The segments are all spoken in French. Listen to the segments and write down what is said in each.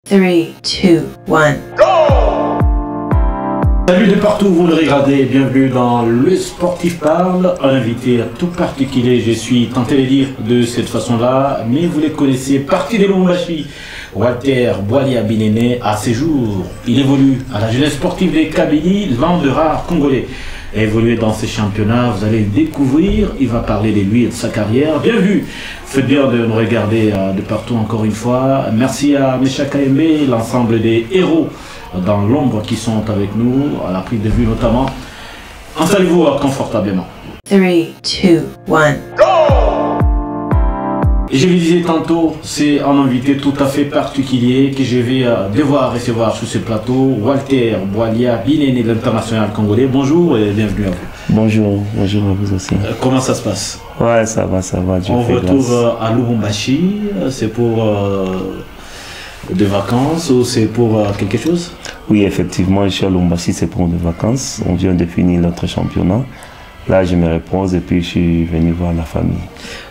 3, 2, 1. Salut de partout, vous le regardez, bienvenue dans Le Sportif Parle, un invité tout particulier, je suis tenté de dire de cette façon-là, mais vous les connaissez, parti de Lubumbashi, Walter Bwalia Binene à ses jours. Il évolue à la jeunesse sportive des Kabylie, l'un des rares Congolais. Évoluer dans ces championnats, vous allez le découvrir, il va parler de lui et de sa carrière. Bienvenue, faites bien de nous regarder de partout encore une fois. Merci à Mesha KMB, l'ensemble des héros dans l'ombre qui sont avec nous, à la prise de vue notamment. Installez-vous confortablement. 3, 2, 1. Et je le disais tantôt, c'est un invité tout à fait particulier que je vais devoir recevoir sur ce plateau, Walter Bwalia Binene, l'international congolais. Bonjour et bienvenue à vous. Bonjour, bonjour à vous aussi. Comment ça se passe? Ouais, ça va, ça va. On retrouve à Lubumbashi, c'est pour des vacances ou c'est pour quelque chose? Oui, effectivement, je suis à Lubumbashi, c'est pour des vacances. On vient de finir notre championnat. Là, je me repose et puis je suis venu voir la famille.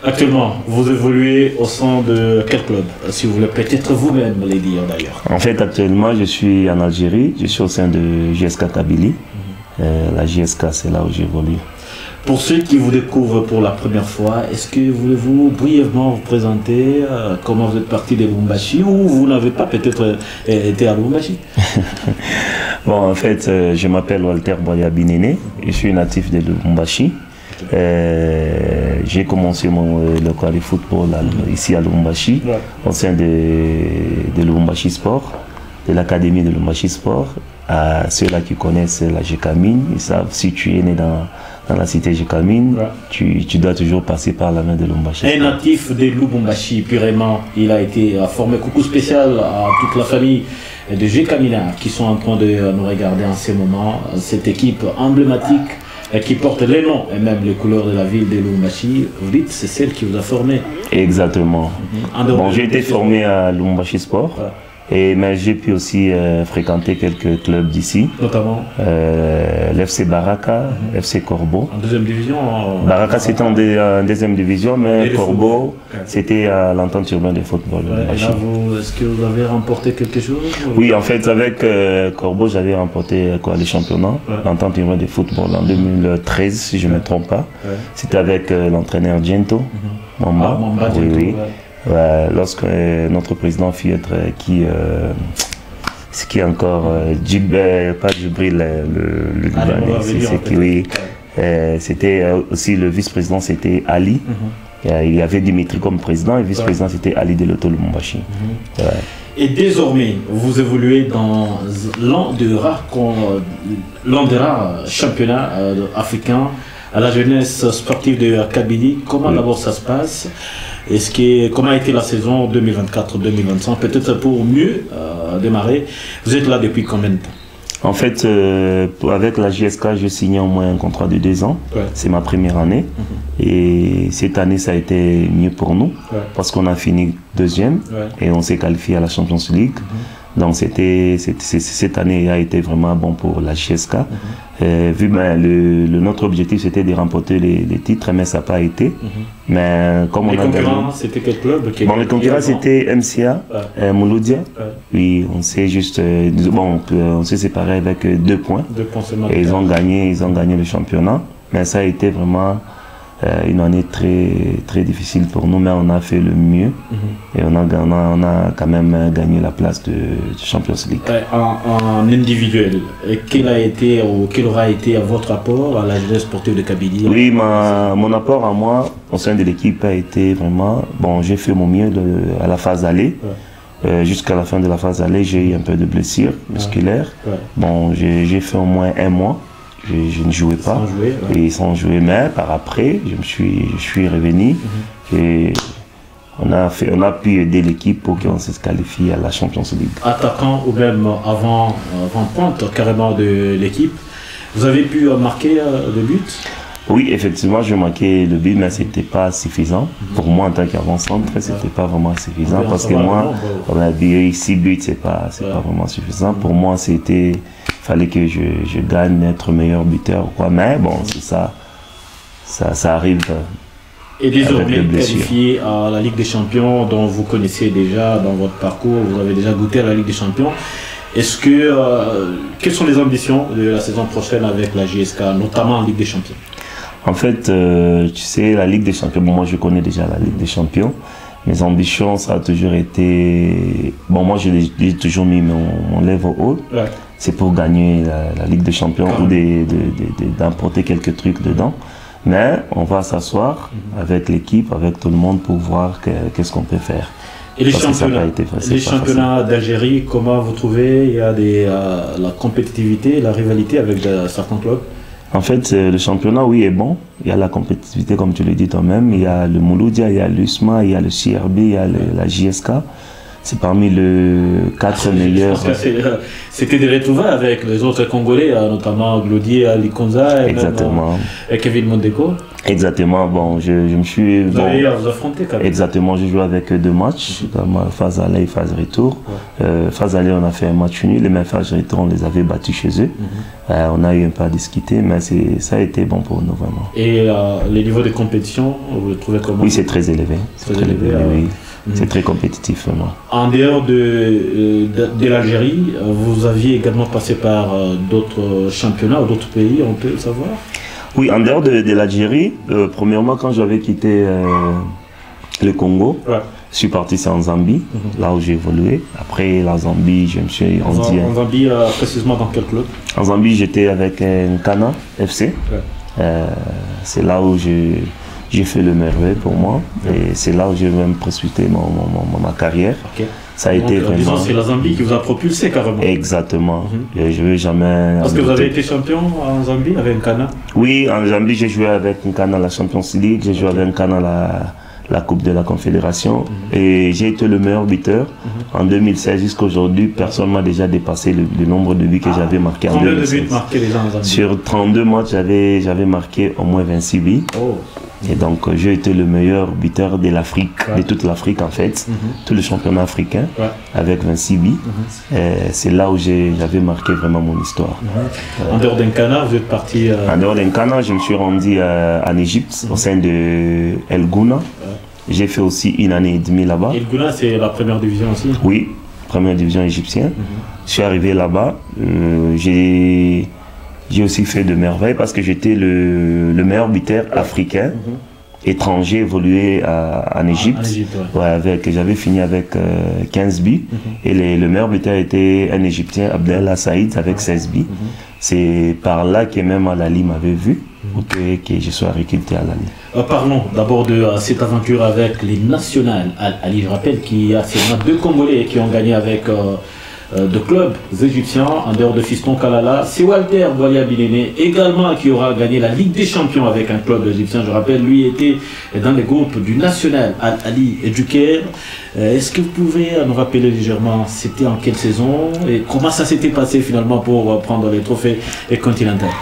Actuellement, vous évoluez au sein de quel club? Si vous voulez peut-être vous-même les dire d'ailleurs. En fait, actuellement, je suis en Algérie. Je suis au sein de JSK Kabylie. La JSK, c'est là où j'évolue. Pour ceux qui vous découvrent pour la première fois, est-ce que voulez-vous brièvement vous présenter comment vous êtes parti de Lubumbashi ou vous n'avez pas peut-être été à Lubumbashi? Bon, en fait, je m'appelle Walter Bwalia Binene, je suis natif de Lubumbashi. J'ai commencé le cours de football ici à Lubumbashi, au sein de Lubumbashi Sport, de l'académie de Lubumbashi Sport. À ceux-là qui connaissent la Gécamine, ils savent si tu es né dans la cité Gécamine, tu dois toujours passer par la main de Lubumbashi. Un natif de Lubumbashi, purement, il a été formé. Coucou spécial à toute la famille de Gécaminards qui sont en train de nous regarder en ce moment. Cette équipe emblématique qui porte les noms et même les couleurs de la ville de Lubumbashi, vous dites c'est celle qui vous a formé. Exactement. Bon, j'ai été formé à Lubumbashi Sport. Mais j'ai pu aussi fréquenter quelques clubs d'ici. Notamment l'FC Baraka, FC Corbeau. En deuxième division Baraka c'était en deuxième division, mais Corbeau c'était à l'entente urbaine de football. Est-ce que vous avez remporté quelque chose? Oui, en fait avec Corbeau j'avais remporté les championnats, l'entente urbaine de football en 2013 si je ne me trompe pas. C'était avec l'entraîneur Gento, Mamba. Ouais, lorsque notre président fut ce qui est encore pas Djibril, le Libanais, c'est qui oui. C'était aussi le vice-président, c'était Ali. Il y avait Dimitri comme président et le vice-président c'était Ali de l'Auto Lubumbashi. Et désormais, vous évoluez dans l'un des rares championnats africains à la jeunesse sportive de Kabylie. Comment d'abord ça se passe? Comment a été la saison 2024-2025? Peut-être pour mieux démarrer, vous êtes là depuis combien de temps? En fait, avec la JSK, j'ai signé au moins un contrat de 2 ans. C'est ma première année. Et cette année, ça a été mieux pour nous parce qu'on a fini deuxième et on s'est qualifié à la Champions League. Donc cette année a été vraiment bon pour la JSK. Vu notre objectif c'était de remporter les titres, mais ça n'a pas été. Mais comme les concurrents, c'était quel club? Bon, les concurrents c'était MCA, Mouloudia. Oui, on s'est juste on s'est séparé avec 2 points. 2 points seulement. Et ils ont gagné le championnat. Mais ça a été vraiment une année très difficile pour nous, mais on a fait le mieux et on a quand même gagné la place de Champions League. En individuel, quel aura été votre apport à la jeunesse sportive de Kabylie? Oui, mon apport à moi au sein de l'équipe a été vraiment, bon, j'ai fait mon mieux à la phase aller. Jusqu'à la fin de la phase aller, j'ai eu un peu de blessures musculaires. Bon, j'ai fait au moins 1 mois. Je ne jouais pas, sans jouer, mais par après, je suis revenu et on a pu aider l'équipe pour qu'on se qualifie à la Champions League. Attaquant ou même avant-pointe carrément de l'équipe, vous avez pu marquer le but? Oui, effectivement, je marquais le but, mais ce n'était pas suffisant. Pour moi, en tant qu'avant-centre, ce n'était pas vraiment suffisant parce que moi, on a dit 6 buts, ce n'est pas vraiment suffisant. Pour moi, fallait que je gagne, être meilleur buteur, quoi. Mais bon, c'est ça arrive Et désormais qualifié à la Ligue des Champions, dont vous connaissez déjà dans votre parcours, vous avez déjà goûté à la Ligue des Champions. Est-ce que quelles sont les ambitions de la saison prochaine avec la JSK, notamment en Ligue des Champions? En fait, tu sais, la Ligue des Champions, bon, moi je connais déjà la Ligue des Champions. Mes ambitions, ça a toujours été... Bon, moi j'ai toujours mis mon level haut. Ouais. C'est pour gagner la Ligue des Champions ou d'importer quelques trucs dedans. Mais on va s'asseoir avec l'équipe, avec tout le monde pour voir qu'est-ce qu'on peut faire. Et les championnats d'Algérie, comment vous trouvez? Il y a la compétitivité, la rivalité avec certains clubs? En fait, le championnat, oui, est bon. Il y a la compétitivité, comme tu le dis toi-même. Il y a le Mouloudia, il y a l'USMA, il y a le CRB, il y a la JSK. C'est parmi les 4 meilleurs. C'était des retrouvailles avec les autres Congolais, notamment Glodier, Ali Konza et Kevin Mondeko. Exactement. Bon, je me suis... Vous avez vous affronter quand même. Exactement. J'ai joué avec 2 matchs, phase aller et phase retour. Phase aller, on a fait un match nul. Les phase retour, on les avait battus chez eux. On a eu un peu à discuter, mais ça a été bon pour nous, vraiment. Et les niveaux de compétition, vous le trouvez comment? Oui, c'est très élevé. C'est très élevé, oui. C'est très compétitif, vraiment. En dehors de l'Algérie, vous aviez également passé par d'autres championnats ou d'autres pays, on peut le savoir? Oui, en dehors de l'Algérie, premièrement, quand j'avais quitté le Congo, je suis parti en Zambie, là où j'ai évolué. Après la Zambie, je me suis rendu... En Zambie, précisément dans quel club? En Zambie, j'étais avec Nkana FC. C'est là où j'ai fait le merveille pour moi. Et c'est là où j'ai même précipité ma carrière. Ça a été vraiment... Disons, c'est la Zambie qui vous a propulsé carrément. Exactement. Je veux jamais... Parce que vous avez été champion en Zambie avec Nkana? Oui, en Zambie, j'ai joué avec Nkana la Champions League, j'ai joué avec Nkana la Coupe de la Confédération et j'ai été le meilleur buteur. En 2016 jusqu'à aujourd'hui, personne ne m'a déjà dépassé le nombre de buts que j'avais marqué en 2016. Combien de buts marqués déjà en Zambie? Sur 32 matchs, j'avais marqué au moins 26 buts. Et donc, j'ai été le meilleur buteur de l'Afrique, de toute l'Afrique en fait, tout le championnat africain, avec 26 buts. C'est là où j'avais marqué vraiment mon histoire. En dehors d'Nkana, vous êtes parti... En dehors d'Nkana, je me suis rendu en Égypte, au sein de El Gouna. J'ai fait aussi 1 année et demie là-bas. El Gouna, c'est la première division aussi? Oui, première division égyptienne. Je suis arrivé là-bas, j'ai aussi fait de merveilles parce que j'étais le meilleur buteur africain, étranger, évolué en Égypte. J'avais fini avec 15 buts et le meilleur buteur était un Égyptien, Abdellah Saïd, avec 16 buts. C'est par là que même Al-Ali m'avait vu pour que je sois recruté à Al-Ali. Parlons d'abord de cette aventure avec les nationales Al-Ali. Je rappelle qu'il y a seulement 2 Congolais qui ont gagné avec... de clubs égyptiens, en dehors de Fiston Kalala, c'est Walter Bolia-Binene également qui aura gagné la Ligue des Champions avec un club égyptien. Je rappelle, lui était dans les groupes du National Al-Ali et du Caire. Est-ce que vous pouvez nous rappeler légèrement c'était en quelle saison et comment ça s'était passé finalement pour prendre les trophées continentaux?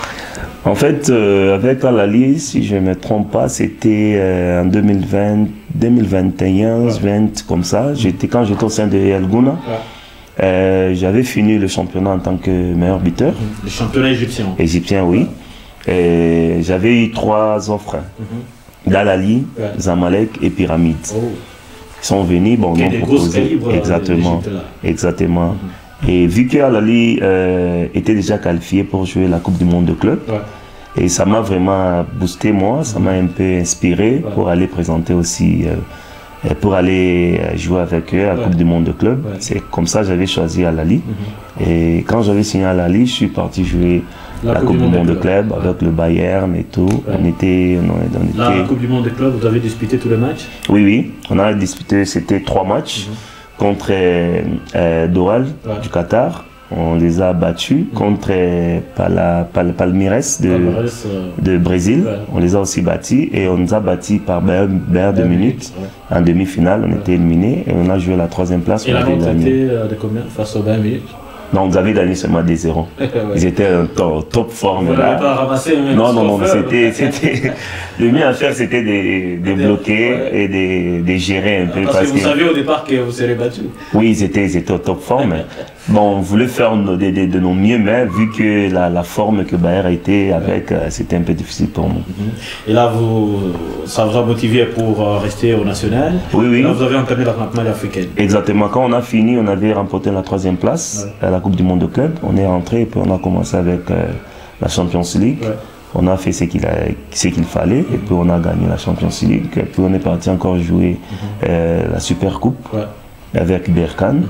En fait, avec Al-Ali, si je ne me trompe pas, c'était en 2020, 2021, 20 comme ça. Quand j'étais au sein de El Gouna. J'avais fini le championnat en tant que meilleur buteur. Le championnat égyptien? Égyptien, oui. J'avais eu 3 offres d'Al-Ali, Zamalek et Pyramide. Ils sont venus, bon, m'ont proposé. Exactement. Et vu que Al-Ali était déjà qualifié pour jouer la Coupe du Monde de club, et ça m'a vraiment boosté moi, ça m'a un peu inspiré pour aller présenter aussi... pour aller jouer avec eux à la Coupe du Monde de club. C'est comme ça que j'avais choisi Al-Ali. Et quand j'avais signé Al-Ali, je suis parti jouer la Coupe du Monde de club avec le Bayern et tout. La Coupe du Monde de club, vous avez disputé tous les matchs? Oui. On a disputé, c'était 3 matchs contre Doral du Qatar. On les a battus contre Palmeiras de Brésil. On les a aussi battus et on nous a battus par Bayern de Munich. En demi-finale, on était éliminés et on a joué la 3e place. Et la note était de combien face au Bayern Munich? Non, vous avez gagné seulement des 0. Ils étaient en top forme. Vous n'avez pas ramassé le Non, c'était... Le mieux à faire, c'était de bloquer et de gérer un peu. Parce que vous saviez au départ que vous serez battu. Oui, ils étaient au top forme. Bon, on voulait faire de nos mieux, mais vu que la forme que Bayer a été avec, c'était un peu difficile pour nous. Et là, ça vous a motivé pour rester au national. Oui, oui. Et là, vous avez entamé la campagne africaine. Exactement. Quand on a fini, on avait remporté la 3e place à la Coupe du Monde de club. On est rentré et puis on a commencé avec la Champions League. On a fait ce qu'il fallait et puis on a gagné la Champions League. Et puis on est parti encore jouer la Super Coupe avec Berkane.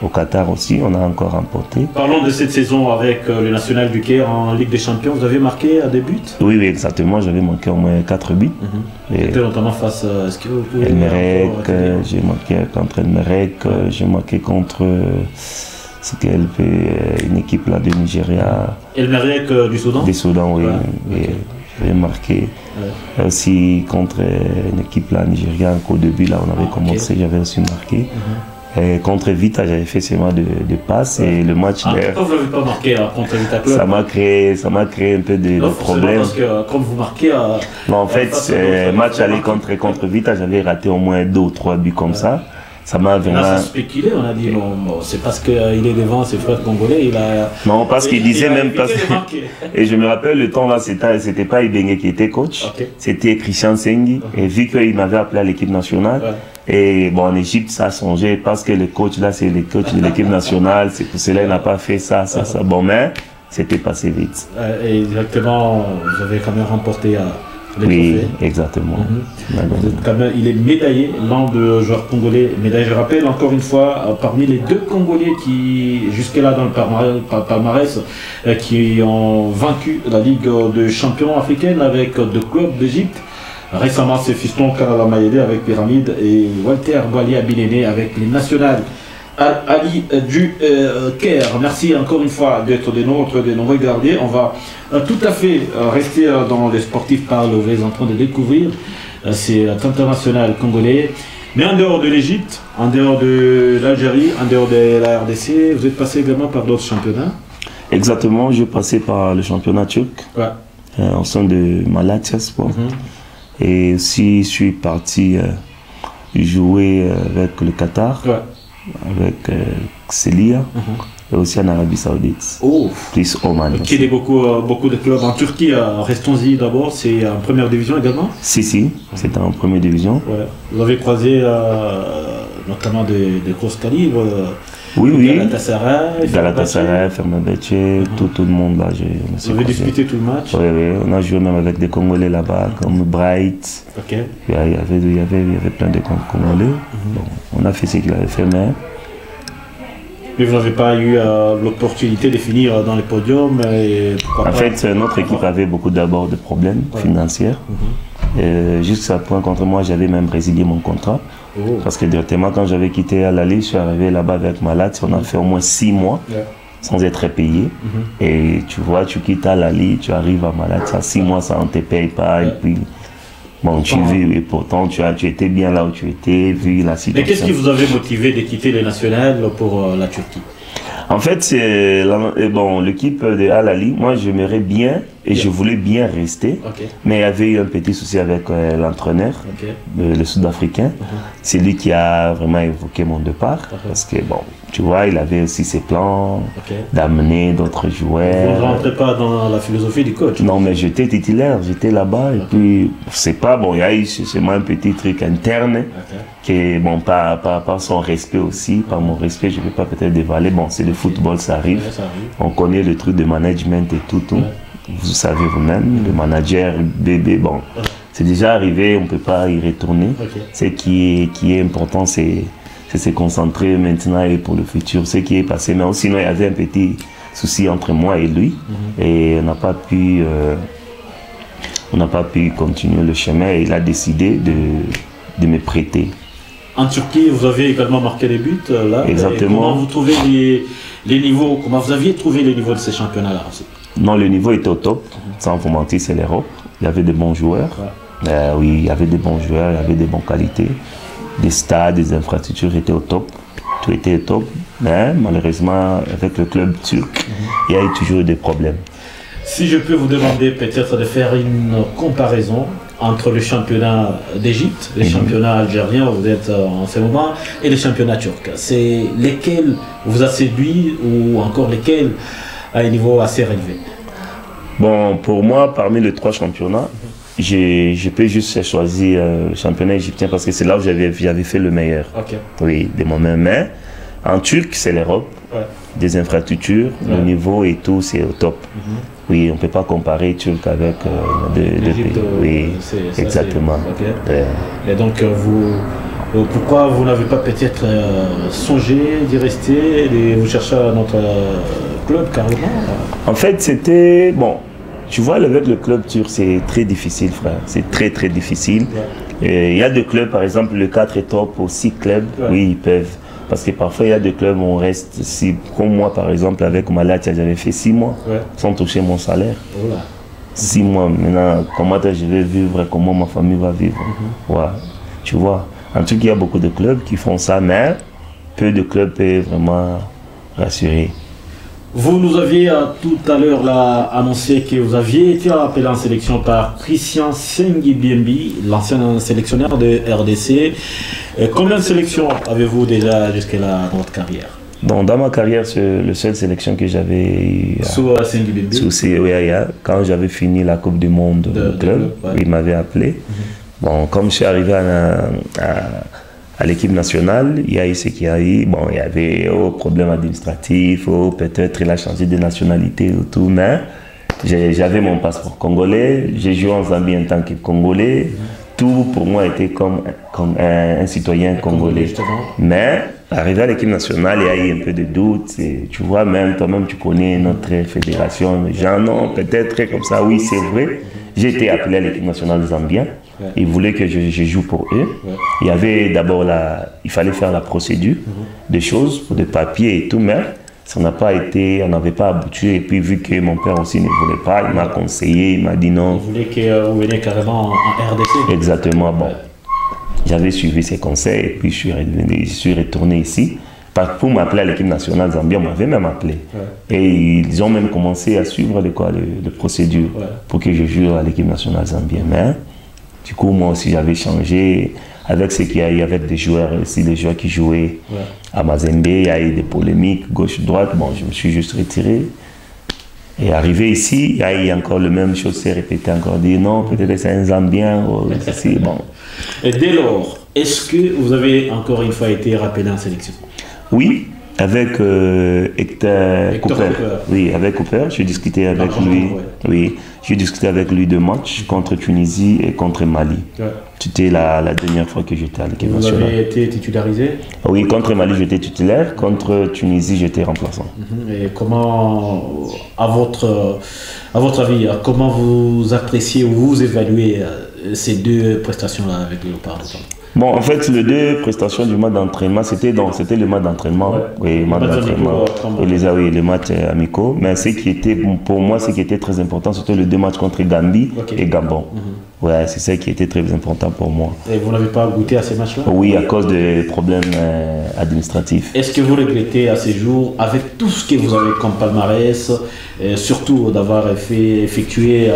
Au Qatar aussi, on a encore remporté. Parlons de cette saison avec le National du Caire en Ligue des Champions. Vous avez marqué des buts? Oui, oui, exactement. J'avais marqué au moins 4 buts. C'était notamment face à... Est-ce que vous pouvez... Elmerek, j'ai marqué contre Elmerek, j'ai marqué contre... C'était une équipe là de Nigeria. Elmerek du Soudan? Du Soudan, oui. J'avais marqué aussi contre une équipe là nigériane qu'au début là on avait commencé, j'avais aussi marqué. Et contre Vita, j'avais fait seulement de passes et le match. Pourquoi vous n'avez pas marqué contre Vita Club? Ça m'a créé un peu de problèmes. Parce que quand vous marquez. Non, en fait, match aller contre Vita, j'avais raté au moins 2 ou 3 buts comme ça. Ça m'a vraiment. Là, ça spéculé, on a dit bon, c'est parce qu'il est devant ses frères congolais, il a. Non, parce qu'il disait même pas. Et je me rappelle le temps là, c'était pas Ibenge qui était coach, c'était Christian Sengi. Et vu qu'il m'avait appelé à l'équipe nationale, et bon, en Égypte, ça a changé parce que le coach là, c'est le coach de l'équipe nationale, c'est pour cela qu'il n'a pas fait ça. Bon, mais c'était passé vite. Et exactement, vous avez quand même remporté. Oui, exactement. Il est médaillé, l'un de joueurs congolais médaillé. Je rappelle encore une fois, parmi les 2 Congolais qui, jusque-là dans le palmarès, qui ont vaincu la Ligue de champions africaine avec 2 clubs d'Égypte. Récemment, c'est Fiston Kalala Mayele avec Pyramide et Walter Boali Abilene avec les nationales. Ali du Caire, merci encore une fois d'être des nôtres, de nous regarder. On va tout à fait rester dans les sportifs parlent, vous êtes en train de découvrir. C'est l'international congolais. Mais en dehors de l'Égypte, en dehors de l'Algérie, en dehors de la RDC, vous êtes passé également par d'autres championnats? Exactement, je passé par le championnat turc, au sein de Malatya Sport. Et aussi, je suis parti jouer avec le Qatar. Avec Xelia et aussi en Arabie Saoudite. Plus Oman. Il y a beaucoup de clubs en Turquie. Restons-y d'abord, c'est en première division également? Si, c'est en première division. Vous avez croisé notamment des grosses calibres. Oui. Galatasaray, Fenerbahçe, tout le monde là. Vous avez disputé tout le match? Oui, on a joué même avec des Congolais là-bas, comme Bright. Il y avait plein de Congolais. Bon, on a fait ce qu'il avait fait, mais vous n'avez pas eu l'opportunité de finir dans les podiums en fait, notre équipe avait beaucoup d'abord de problèmes financiers. Jusqu'à ce point, contre moi, j'avais même résilié mon contrat. Parce que directement, quand j'avais quitté Al-Ali, je suis arrivé là-bas avec Malatya. On a fait au moins 6 mois sans être payé. Et tu vois, tu quittes Al-Ali, tu arrives à Malatya, 6 mois, ça ne te paye pas. Et puis, bon, tu vis, et pourtant, tu étais bien là où tu étais, vu la situation. Mais qu'est-ce qui vous avait motivé de quitter les nationales pour la Turquie? En fait, c'est l'équipe de Al-Ali. Moi, j'aimerais bien et je voulais bien rester. Mais il y avait eu un petit souci avec l'entraîneur, le Sud-Africain. C'est lui qui a vraiment évoqué mon départ. Parce que, bon, tu vois, il avait aussi ses plans d'amener d'autres joueurs. Vous ne rentrez pas dans la philosophie du coach? Non, mais j'étais titulaire, j'étais là-bas. Et puis, c'est pas, bon, il y a eu seulement un petit truc interne. Qui, bon, par son respect aussi, par mon respect, je ne vais pas peut-être dévaler. Bon, c'est le football, ça arrive. On connaît le truc de management et tout. Vous savez vous-même, le manager, bébé, bon, c'est déjà arrivé, on ne peut pas y retourner. Ce qui est important, c'est se concentrer maintenant et pour le futur, ce qui est passé. Mais sinon, il y avait un petit souci entre moi et lui. Et on n'a pas pu continuer le chemin et il a décidé de me prêter. En Turquie, vous avez également marqué des buts là. Exactement. Comment vous trouvez les niveaux? Comment vous aviez trouvé les niveaux de ces championnats-là? Non, le niveau était au top. Sans vous mentir, c'est l'Europe. Il y avait de bons joueurs. Oui, il y avait de bons joueurs, il y avait de bonnes qualités. Des stades, des infrastructures étaient au top. Tout était au top. Mais malheureusement, avec le club turc, il y a eu toujours des problèmes. Si je peux vous demander peut-être de faire une comparaison entre le championnat d'Égypte, le championnat algérien où vous êtes en ce moment, et le championnat turc. C'est lesquels vous a séduit ou encore lesquels à un niveau assez relevé? Bon, pour moi, parmi les 3 championnats, je peux juste choisir le championnat égyptien parce que c'est là où j'avais fait le meilleur. Okay. Oui, de moi-même. Mais en Turc, c'est l'Europe. Ouais. Des infrastructures, le niveau et tout, c'est au top. Oui, on ne peut pas comparer Turc avec des pays. Oui, exactement. Okay. Et donc, pourquoi vous n'avez pas peut-être songé d'y rester et vous cherchez notre club carrément? En fait, c'était... Bon, tu vois, avec le club turc, c'est très difficile, frère. C'est très, très difficile. Il y a des clubs, par exemple, le 4 est top, ou 6 clubs, oui, ils peuvent. Parce que parfois, il y a des clubs où on reste, comme moi par exemple, avec Malatya, j'avais fait 6 mois sans toucher mon salaire. 6 mois, maintenant, comment je vais vivre, comment ma famille va vivre. Ouais. Tu vois, en tout cas, il y a beaucoup de clubs qui font ça, mais peu de clubs peuvent vraiment rassurer. Vous nous aviez tout à l'heure annoncé que vous aviez été appelé en sélection par Christian Sengibiembi, l'ancien sélectionneur de RDC. Combien de sélections avez-vous déjà jusque-là dans votre carrière? Bon, dans ma carrière, c'est la seule sélection que j'avais eue. Sous Sengibiembi? Quand j'avais fini la Coupe du Monde de club, il m'avait appelé. Bon, comme je suis arrivé à l'équipe nationale, il y a eu ce qu'il y a eu. Bon, il y avait problème administratif, peut-être il a changé de nationalité ou tout, mais j'avais mon passeport congolais, j'ai joué en Zambie en tant que Congolais. Tout pour moi était comme un citoyen congolais. Mais arrivé à l'équipe nationale, il y a eu un peu de doute. Tu vois, même toi-même, tu connais notre fédération. Genre, non, peut-être comme ça, oui, c'est vrai. J'ai été appelé à l'équipe nationale zambienne. Ils voulaient que je joue pour eux. Il y avait d'abord il fallait faire la procédure des choses, pour des papiers et tout, mais ça n'a pas été, on n'avait pas abouti. Et puis vu que mon père aussi ne voulait pas, il m'a conseillé, il m'a dit non. Il voulait que vous veniez carrément en RDC. Exactement, bon. J'avais suivi ses conseils et puis je suis retourné ici. Pour m'appeler à l'équipe nationale zambienne, on m'avait même appelé. Et ils ont même commencé à suivre les procédures pour que je joue à l'équipe nationale zambienne. Mais du coup, moi aussi, j'avais changé avec ce qu'il y a eu avec des joueurs aussi, des joueurs qui jouaient à Mazembe. Il y a eu des polémiques gauche-droite. Bon, je me suis juste retiré. Et arrivé ici, il y a eu encore la même chose, c'est répété encore, dire non, peut-être que c'est un Zambien. Bon. Et dès lors, est-ce que vous avez encore une fois été rappelé en sélection? Oui, avec Hector Cooper. Oui, avec Cooper, j'ai discuté avec lui. Oui, j'ai discuté avec lui de matchs contre Tunisie et contre Mali. C'était la dernière fois que j'étais à l'équipe nationale. Vous avez été titularisé? Oui, contre Mali, j'étais titulaire. Contre Tunisie, j'étais remplaçant. Et comment, à votre avis, comment vous appréciez ou vous évaluez ces 2 prestations-là avec les Léopards? Bon, en fait, les 2 prestations du match d'entraînement, c'était le match d'entraînement. Oui, le match d'entraînement. Les matchs amicaux. Mais ce qui était, pour moi, ce qui était très important, c'était les 2 matchs contre Gambie et Gabon. Ouais, c'est ça qui était très important pour moi. Et vous n'avez pas goûté à ces matchs-là? Oui, à cause des problèmes administratifs. Est-ce que vous regrettez à ces jours, avec tout ce que vous avez comme palmarès, surtout d'avoir effectué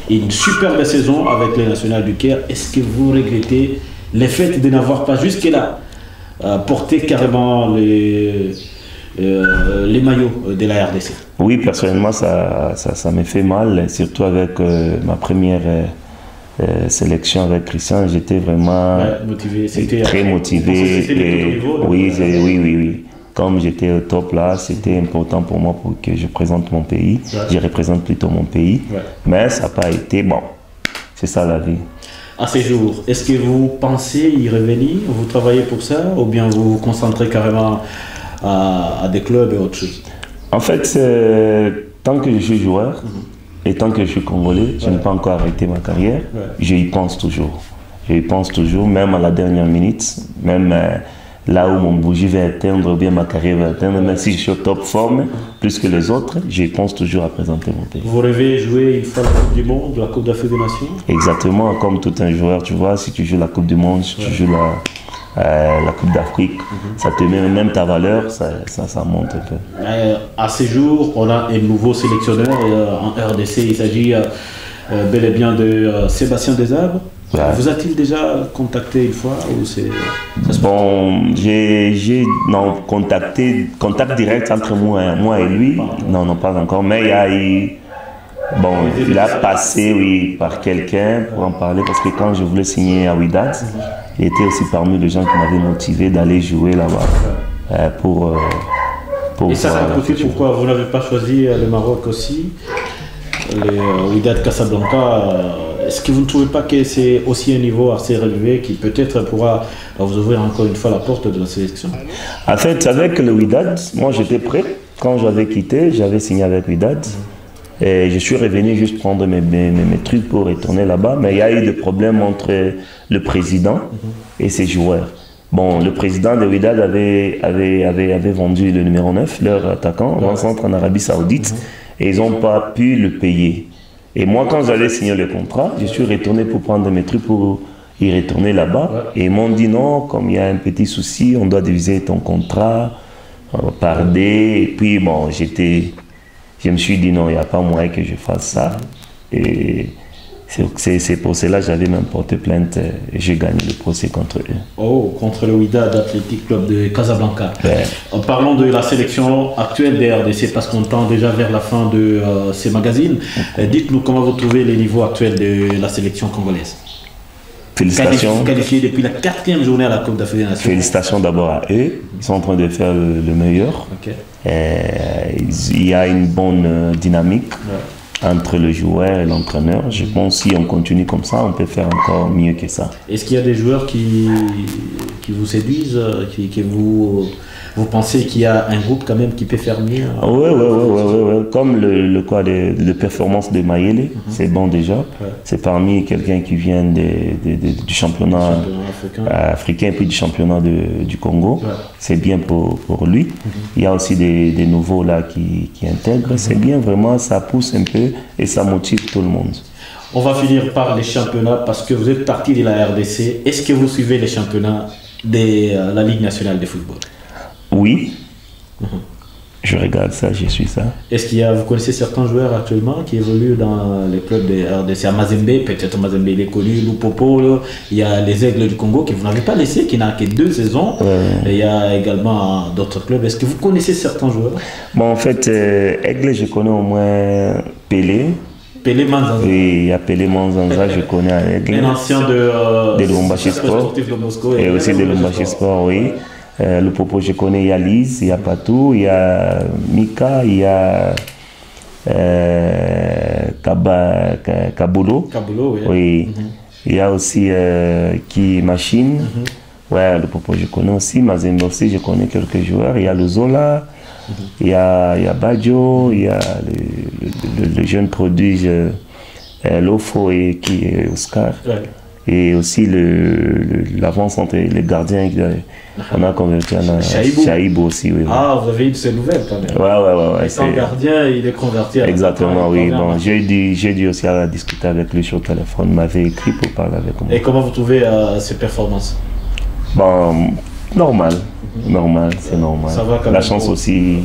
une superbe saison avec les Nationales du Caire, est-ce que vous regrettez le fait de n'avoir pas jusque-là porté carrément les maillots de la RDC? Oui, personnellement, ça me fait mal, surtout avec ma première sélection avec Christian. J'étais vraiment très motivé. Oui. Comme j'étais au top là, c'était important pour moi pour que je présente mon pays. Je représente plutôt mon pays. Mais ça n'a pas été bon. C'est ça la vie. À ces jours, est-ce que vous pensez y revenir? Vous travaillez pour ça ou bien vous vous concentrez carrément à des clubs et autre chose? En fait, tant que je suis joueur et tant que je suis congolais, je n'ai pas encore arrêté ma carrière. Je y pense toujours. Je y pense toujours, même à la dernière minute, même là où mon bougie va atteindre ou bien ma carrière va atteindre, même si je suis au top forme, plus que les autres, je pense toujours à présenter mon pays. Vous rêvez jouer une fois la Coupe du Monde, la Coupe d'Afrique des Nations? Exactement, comme tout un joueur, tu vois, si tu joues la Coupe du Monde, si tu joues la Coupe d'Afrique, ça te met même ta valeur, ça monte un peu. À ces jours, on a un nouveau sélectionneur en RDC, il s'agit bel et bien de Sébastien Desarbres. Ouais. Vous a-t-il déjà contacté une fois ou bon, contact direct entre moi et lui, non, pas encore, mais il a passé, oui, par quelqu'un pour en parler, parce que quand je voulais signer à Wydad, il était aussi parmi les gens qui m'avaient motivé d'aller jouer là-bas pour et ça a coûté pourquoi vous n'avez pas choisi le Maroc aussi, le Wydad Casablanca? Est-ce que vous ne trouvez pas que c'est aussi un niveau assez relevé qui peut-être pourra vous ouvrir encore une fois la porte de la sélection? En fait, avec le Wydad, moi j'étais prêt. Quand j'avais quitté, j'avais signé avec Wydad. Et je suis revenu juste prendre mes trucs pour retourner là-bas. Mais il y a eu des problèmes entre le président et ses joueurs. Bon, le président de Wydad avait vendu le numéro 9, leur attaquant, en centre en Arabie Saoudite. Et ils n'ont pas pu le payer. Et moi, quand j'allais signer le contrat, je suis retourné pour prendre mes trucs pour y retourner là-bas. Et ils m'ont dit non, comme il y a un petit souci, on doit diviser ton contrat par D. Et puis bon, je me suis dit non, il n'y a pas moyen que je fasse ça. Et c'est pour cela que j'avais même porté plainte et j'ai gagné le procès contre eux. Oh, contre le Wydad Athletic Club de Casablanca. Ouais. Parlons de la sélection actuelle des RDC parce qu'on tend déjà vers la fin de ces magazines. Dites-nous comment vous trouvez les niveaux actuels de la sélection congolaise. Félicitations. Qualifiés depuis la 4e journée à la Coupe d'Afrique des Nations. Félicitations d'abord à eux. Ils sont en train de faire le meilleur. Okay. Il y a une bonne dynamique. Ouais. Entre le joueur et l'entraîneur. Je pense que si on continue comme ça, on peut faire encore mieux que ça. Est-ce qu'il y a des joueurs qui vous séduisent, qui vous pensez qu'il y a un groupe quand même qui peut faire mieux? Oui. Comme le performance de Mayele, c'est bon déjà. Ouais. C'est parmi quelqu'un qui vient du championnat africain et puis du championnat du Congo. Ouais. C'est bien pour lui. Il y a aussi des nouveaux là qui intègrent. C'est bien, vraiment, ça pousse un peu et ça motive tout le monde. On va finir par les championnats parce que vous êtes parti de la RDC. Est-ce que vous suivez les championnats de la Ligue nationale de football? Oui. Je regarde ça, je suis ça. Est-ce qu'il y a, vous connaissez certains joueurs actuellement qui évoluent dans les clubs de RDC? À Mazembe, peut-être Mazembe il est connu, Lupopo, il y a les Aigles du Congo qui vous n'avez pas laissé, qui n'a que 2 saisons. Et il y a également d'autres clubs. Est-ce que vous connaissez certains joueurs? Bon, en fait, Aigle, je connais au moins Pelé. Pelé Manzanza. Oui, il y a Pelé Manzanza, je connais Aigle. Un ancien de Lubumbashi Sport. Et aussi de Lubumbashi Sport, oui. Le Popo, je connais, il y a Lise, il y a Patou, il y a Mika, il y a Kabulo. Kabulo, oui. Oui. Il y a aussi Machine. Ouais, le Popo, je connais aussi. Mazembe aussi, je connais quelques joueurs. Il y a le Zola, il y a Badjo, il y a le jeune prodige Lofo et qui est Oscar. Ouais. Et aussi l'avant-centre, les gardiens qu'on a converti en Chaïbou aussi. Oui, ah, vous avez eu de ces nouvelles quand même. Ouais. Étant gardien, il est converti à exactement, oui. Bon, j'ai dû aussi discuter avec lui sur le téléphone. Il m'avait écrit pour parler avec moi. Et comment vous trouvez ses performances? Bon, normal, c'est normal. Ça va quand même. La chance aussi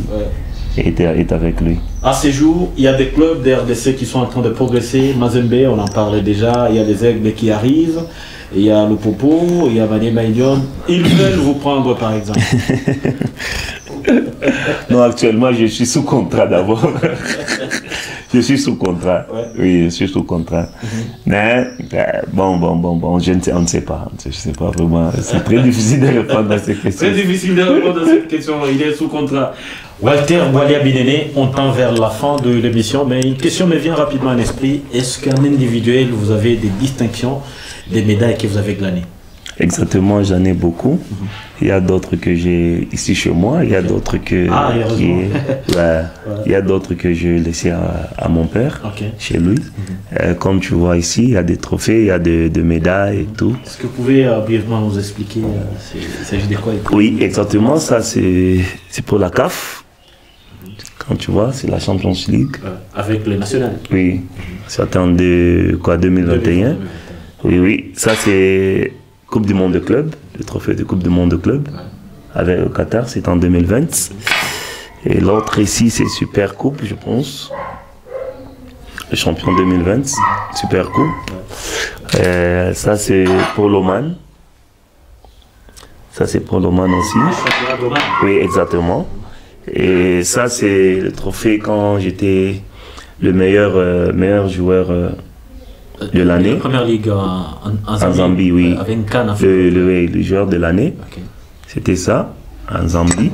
est avec lui. À ces jours, il y a des clubs de RDC qui sont en train de progresser. Mazembe, on en parlait déjà. Il y a les Aigles qui arrivent. Il y a le Popo, il y a Mané Maïdion. Ils veulent vous prendre, par exemple. Non, actuellement, je suis sous contrat d'abord. Je suis sous contrat. Ouais. Oui, je suis sous contrat. Mais bon, on ne sait pas. Je ne sais pas vraiment. C'est très difficile de répondre à cette question. Très difficile de répondre à cette question. Il est sous contrat. Walter Boualia-Binene, on tend vers la fin de l'émission, mais une question me vient rapidement à l'esprit. Est-ce qu'en individuel, vous avez des distinctions, des médailles que vous avez glanées? Exactement, j'en ai beaucoup. Il y a d'autres que j'ai ici chez moi, il y a d'autres que il y a d'autres que je laissais à mon père, chez lui. Comme tu vois ici, il y a des trophées, il y a des médailles et tout. Est-ce que vous pouvez brièvement nous expliquer il s'agit de quoi? Oui, exactement, ça c'est pour la CAF. Quand tu vois, c'est la Champions League. Avec le national? Oui, ça attend de quoi, 2021. Oui, ça c'est Coupe du Monde de club, le trophée de Coupe du Monde de club. Avec le Qatar, c'est en 2020. Et l'autre ici, c'est Super Coupe, je pense. le champion 2020, Super Coupe. Ça c'est pour l'Oman. Ça c'est pour l'Oman aussi. Oui, exactement. Et ça c'est le trophée quand j'étais le meilleur joueur de l'année. La première ligue en Zambie, oui. Avec une canne le joueur de l'année. Okay. C'était ça, en Zambie.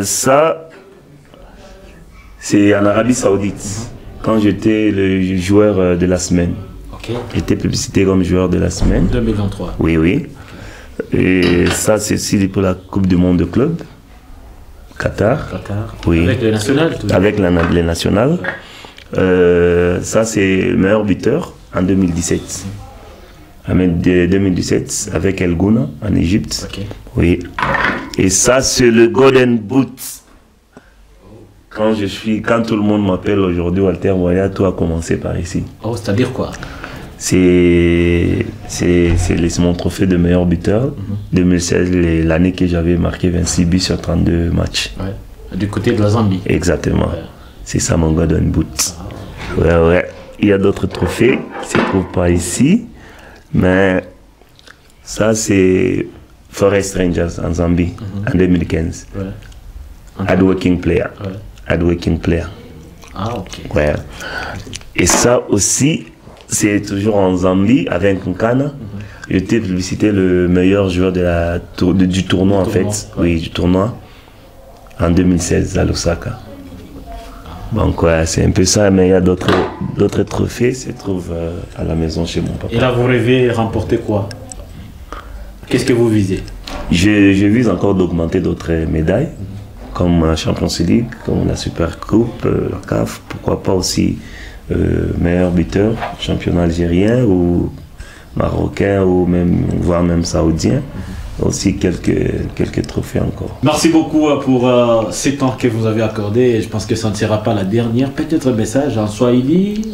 Ça, c'est en Arabie Saoudite. Quand j'étais le joueur de la semaine. Okay. J'étais publicité comme joueur de la semaine. 2023. Oui, oui. Okay. Et ça, c'est aussi pour la Coupe du Monde de club. Qatar. Oui. Avec les nationales. Avec les nationales. Ça, c'est le meilleur buteur en 2017. En 2017, avec El Gouna en Égypte. Okay. Oui. Et ça, c'est le Golden Boot. Quand tout le monde m'appelle aujourd'hui, Walter Boya, tout a commencé par ici. Oh, c'est-à-dire quoi? C'est mon trophée de meilleur buteur. 2016, l'année que j'avais marqué 26 buts sur 32 matchs. Ouais. Du côté de la Zambie. Exactement. Ouais. C'est ça mon Golden Boot. Ouais, ouais. Il y a d'autres trophées qui ne se trouvent pas ici. Mais ça, c'est Forest Rangers en Zambie en 2015. Ouais. Hardworking player. Ouais. Hardworking player. Ah, ok. Ouais. Et ça aussi, c'est toujours en Zambie avec Nkana. J'étais publicité le meilleur joueur du tournoi en fait. Ouais. Oui, du tournoi en 2016 à Lusaka. Donc ouais, c'est un peu ça, mais il y a d'autres trophées qui se trouvent à la maison chez mon papa. Et là, vous rêvez remporter quoi? Qu'est-ce que vous visez? Je vise encore d'augmenter d'autres médailles, comme la Champions League, comme la Super Coupe, la CAF, pourquoi pas aussi meilleur buteur, championnat algérien ou marocain ou même, voire même saoudien. Aussi quelques trophées encore. Merci beaucoup pour ces temps que vous avez accordé. Je pense que ça ne sera pas la dernière. Peut-être un message en Swahili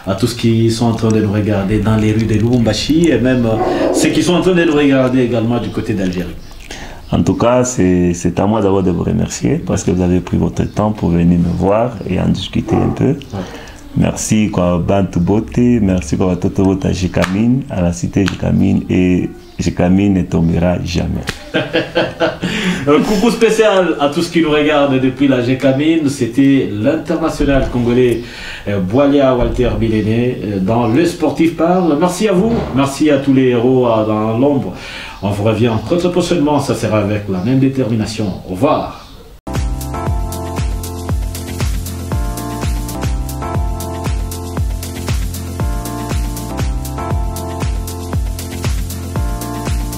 à tous qui sont en train de nous regarder dans les rues de Lubumbashi et même ceux qui sont en train de nous regarder également du côté d'Algérie. En tout cas, c'est à moi d'abord de vous remercier parce que vous avez pris votre temps pour venir me voir et en discuter un peu. Ouais. Merci quoi, Bantu Bote, merci quoi, Toto Bota Jekamine, à la cité Jekamine et Jekamine ne tombera jamais. Un coucou spécial à tous qui nous regardent depuis la Jekamine. C'était l'international congolais Bwalia Walter Biléné dans Le Sportif Parle. Merci à vous, merci à tous les héros dans l'ombre. On vous revient très prochainement, ça sera avec la même détermination. Au revoir.